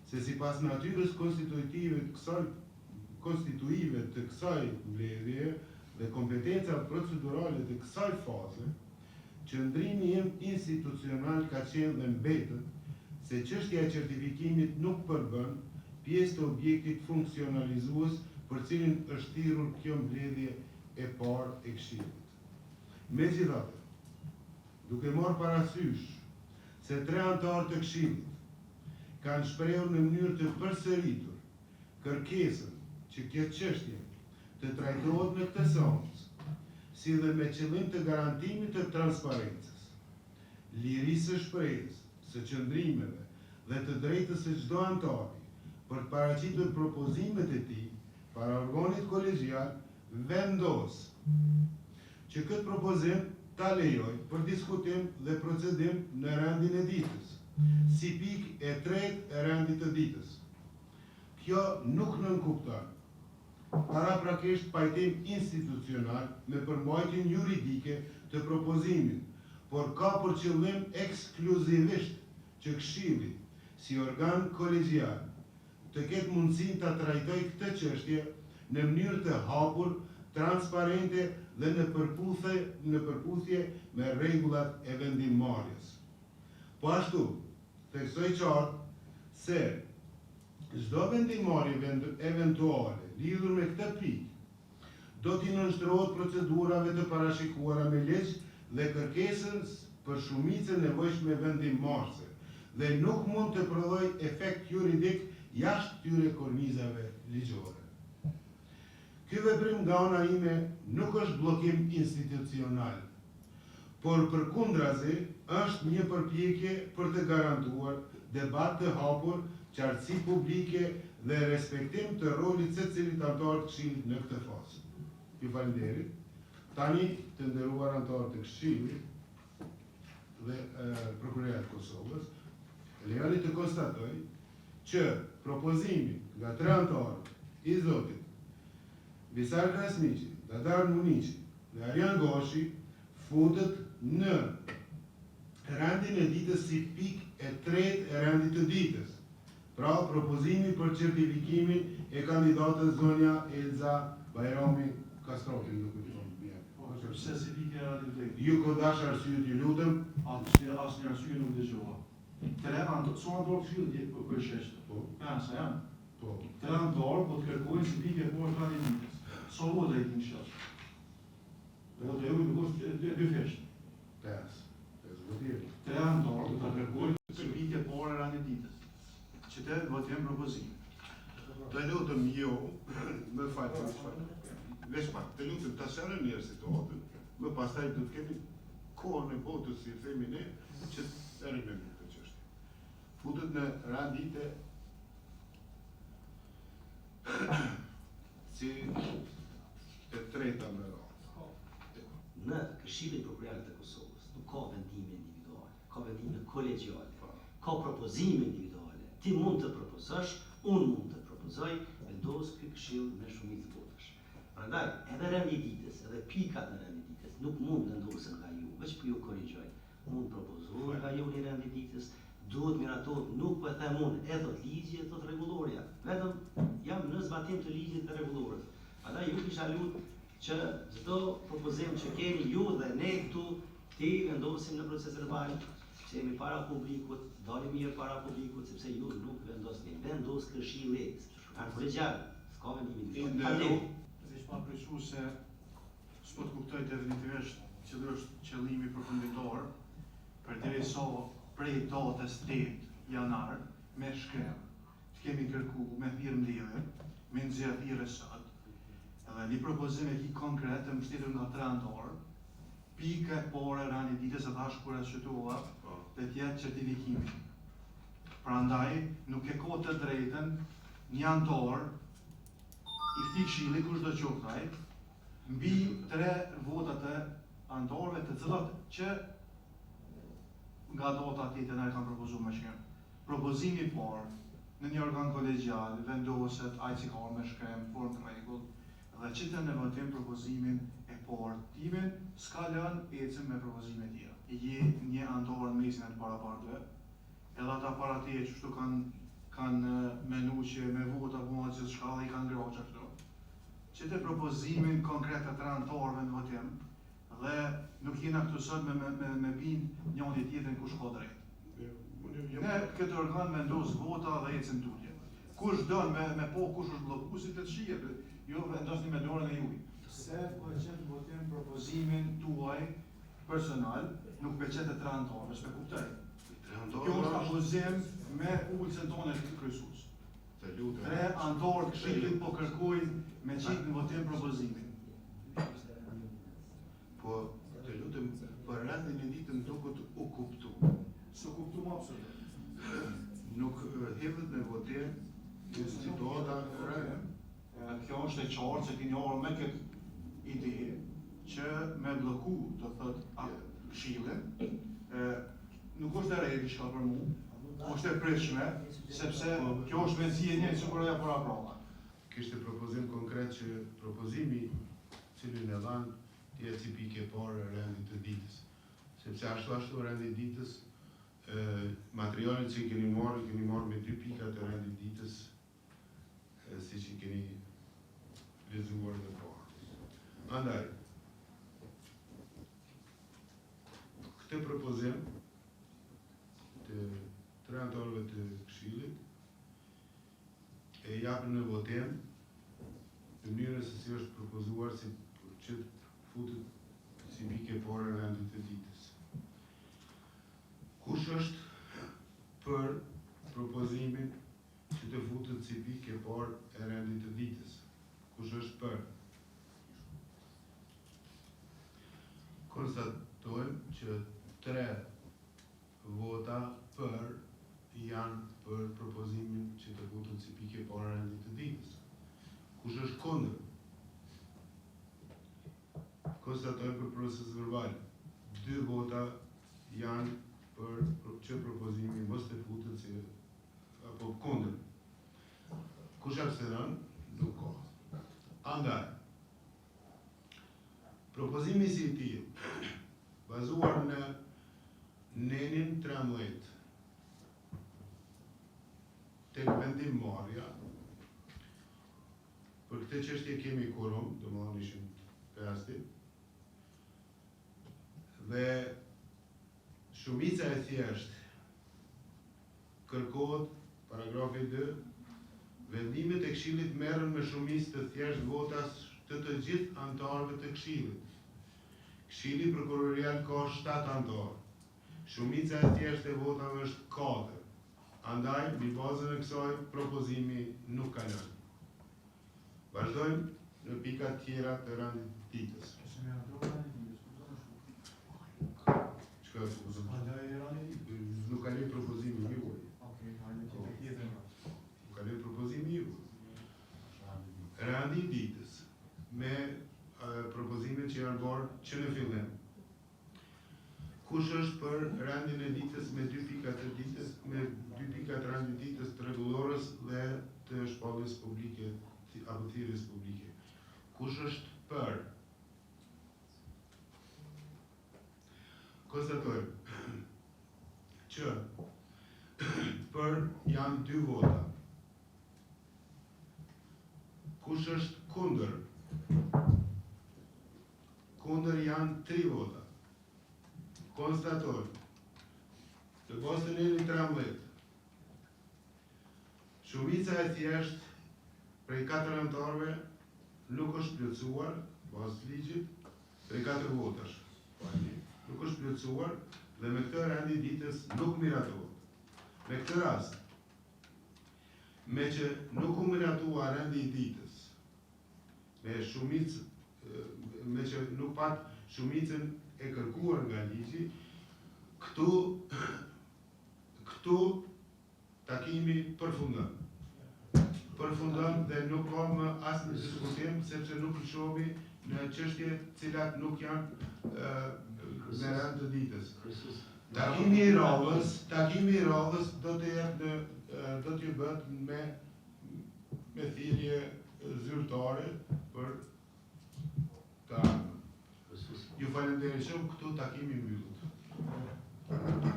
se sipas natyrës konstitutive të kësaj mbledhjeje dhe kompetenca procedurale të kësaj faze, qëndrimi im institucional ka qenë dhe mbetet se çështja e certifikimit nuk përbën pjesë të objektit funksionalizues për cilin është thirrur kjo mbledhje e parë e Këshillit. Megjithatë, duke marrë parasysh se 3 anëtarë të Këshillit kanë shprehur në mënyrë të përsëritur kërkesën që kjo çështje të trajtohet në këtë seancë, si dhe me qëllim të garantimit të transparencës, lirisë së shprehjes, së qëndrimeve dhe të drejtës së çdo anëtari për të paraqitur propozimet e tij para organit kolegjial, vendos që këtë propozim ta lejoj për diskutim dhe procedim në rendin e ditës, si pikë e tretë e rendit të ditës. Kjo nuk nënkupton paraprakisht pajtim institucional me përmbajtjen juridike të propozimit, por ka për qëllim ekskluzivisht që Këshilli, si organ kolegjial, të ketë mundësinë ta trajtojë këtë çështje në mënyrë të hapur, transparente dhe në përputhje me rregullat e vendimmarrjes. Po ashtu, theksoj qartë se çdo vendimmarrje eventuale lidhur me këtë pikë do t'i nënshtrohet procedurave të parashikuara me ligj dhe kërkesës për shumicën nevojshme vendimmarrëse dhe nuk mund të prodhojë efekt juridik jashtë këtyre kornizave ligjore. Ky veprim nga ana ime nuk është bllokim institucional, por përkundrazi është një përpjekje për të garantuar debat të hapur, qartësi publike dhe respektim të rolit secilit anëtar të Këshillit në këtë fazë. Ju falenderit. Tani të nderuar anëtar të Këshillit dhe Prokuroria e Kosovës, lejoni të konstatoj që propozimi nga 3 anëtarë i zotit Visar Krasniqi, Dadar Muniqi dhe Arjan Goshi futet në rendin e ditës si pikë e tretë e rendit të ditës. Pra, propozimi për certifikimin e kandidatës zonja Elza Bajrami Kastropi, nuk e thonë mirë. Pse si pikë e rendit të ditës? Ju kodash arsyet, ju lutem. Asnjë arsye nuk dëgjova. 3 anëtarë, su anëtarë të Këshillit po kërsheshtë. Po. Sa janë? Po. 3 anëtarë po të kërkojnë si pikë e parë të rendit të ditës. Sa vota i kinë shashtë? Vota e ujë nuk është 2 feshtë. 5 votime. 3 anëtarë po të kërkojnë si pikë e parë e rendit të ditës. Që të votojmë propozime. Të lutem jo, më falë, veç pak, të lutem ta sharën njerë situatën, më pastaj do të kemi kohën e votës, si themi ne, që të rëmemi këtë çështje. Futet në rendite si e treta me radhë. Në Këshillin Prokurorit të Kosovës nuk ka vendime individuale, ka vendime kolegjiale, ka propozime individuale. Ti mund të propozosh, unë mund të propozoj, vendos ky Këshill me shumicë votash. Prandaj, edhe rendi i ditës, edhe pikat në rendi i ditës nuk mund vendosen nga ju, veç po ju korrigjoj. Mund propozohet nga ju një rendi i ditës, duhet miratohet, nuk po e them unë, e thot ligji, e thot rregulloria. Vetëm jam në zbatim të ligjit të rregullorës. Prandaj ju kisha lutur që çdo propozim që keni ju dhe ne këtu ti vendosim në proces verbal, që jemi para publikut, dalim mirë para publikut, sepse ju nuk vendosni, vendos Këshilli, kanë kolegjial, s'ka vendim individual. Veç pa prishu se s'po të kuptoj definitivisht cili është qëllimi përfunditor përderisa prej datës 8 janar me shkrem të kemi kërku me thirrë mbledhje, me nxjerr thirrje sot. Edhe një propozim e ki konkret të mbështetur nga 3 anëtarë, pika e parë e rendit ditës e thash kur e shqytova dhe tjetë certifikimi. Prandaj nuk e ka të drejtën një anëtar i këtij Këshilli kush do qoftë ai, mbi 3 votat e anëtarëve të cilat që nga data tjetër na e kanë propozuar më shkrim. Propozimi i parë në një organ kolegjial vendoset ai që ka me shkrim formë të rregull dhe që të në votim propozimin e parë. Timin s'ka lënë ecën me propozime tjera. Je një anëtar në mesin e të parapartëve, edhe ata para teje që shtu kanë që me vota mua gjithë shkalla i kanë ngrohë këto. Që të propozimin konkret të anëtarëve në votim dhe nuk jena këtu sot me bind njëri tjetrin kush ka drejt. Ne këtë organ vendos vota dhe ecën tutje. Kush don me po kush është bllokuesi të shihet, jo vendosni me dorën e juaj. Se pëlqen votim propozimin tuaj personal, nuk pëlqen të anëtarëve, s'e kuptoj. Kjo është abuzim me ulcën tonë të kryesues. Tre anëtarë të këshillit po kërkojnë me qitë në votim propozimin. Po, të lutem, për rendin e ditën duket u kuptu. S'u kuptu më absolut. Nuk hedhet në votim situata e re. Kjo është e qartë se keni orë me këtë ide që me bloku, do thot, këshillin. Nuk është e rejtë shka për mu, është e prishme, sepse kjo është mendësia një siguroja për aprova. Kishte propozim konkret që propozimi cilin e dhanë tjetë si pike parë e rendit të ditës. Sepse ashtu rendit ditës, materialet që keni marrë me 2 pikat e rendit ditës, si që keni lezuar dhe parë. Andaj, këtë propozim të 3 anëtarëve të këshillit e japën në votim në mënyrën se si është propozuar si që futet si pike parë e rendit të ditës. Kush është për propozimin që të futet si pike parë e rendit të ditës? Kush është për? Konstatojmë që 3 vota për janë për propozimin që të futet si pike parë e rendit të ditës. Kush është kundër? Konstatojmë për proces verbal. 2 vota janë për që propozimi mos të futet si apo kundër. Kush abstenon? Nuk ka. Andaj, propozimi si i tillë, bazuar në nenin 13 tek vendimmarrja, për këtë çështje kemi quorum, domethënë ishin 5, dhe shumica e thjeshtë kërkohet, paragrafi 2, vendimet e këshillit merren me shumicë të thjeshtë votas të gjithë anëtarëve të këshillit. Këshilli prokurorial ka 7 anëtarë. Shumica e thjeshtë e votave është 4. Andaj, mbi bazën e kësaj, propozimi nuk kalon. Vazhdojmë në pikat tjera të rendit ditës. Çka nuk kaloj propozimi juaj. Nuk kaloj propozimi juaj. Rendi i ditës me propozimet që janë bërë që në fillim. Kush është për rendin e ditës me 2 pikat e ditës, me 2 pikat rendin e ditës të rregullorës dhe të shpalljes publike apo thirrjes publike? Kush është për? Konstatojmë që për janë 2 vota. Kush është kundër? Kundër janë 3 vota. Konstatojmë, të bazë në 13, shumica e thjeshtë prej 4 anëtarëve nuk është plotësuar, bazë ligjit, prej 4 votash. Nuk është plotësuar dhe me këtë rendi ditës nuk miratohet. Me këtë rast, me që nuk u miratua rendi ditës, me shumicë, me që nuk pat shumicën e kërkuar nga ligji, këtu takimi përfundon. Përfundon dhe nuk ka më asnjë diskutim, sepse nuk lëshohemi në çështje të cilat nuk janë në rend të ditës. Takimi i radhës do t'ju bëhet me thirrje zyrtare për të ardhmen. Ju falenderoj shumë, këtu takimi mbyllet.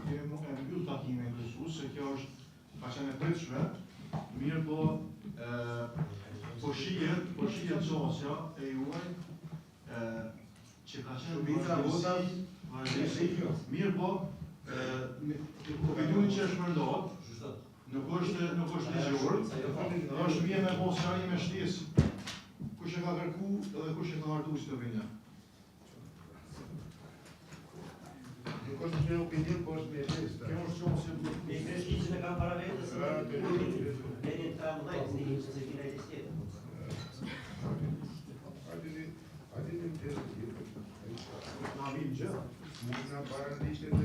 E mbyll takimin e kryesues, se kjo është ka qenë e pritshme, Mirë po, po shihet qasja e juaj që ka qenë vazhdimsi. Mirë po, opinioni që është mëndohet, nuk është ligjor, është mirë me mos sqarim me shtesë. Kush e ka kërku edhe kush e ka hartu si të opinion. Nuk është me opinion, po është me gesta. Kjo është qasje Me ligjin e kam para vetes, ne një 13 një se kina i tjetër. Hajde një tjetër. na vinë gjë. Mund na para ligjit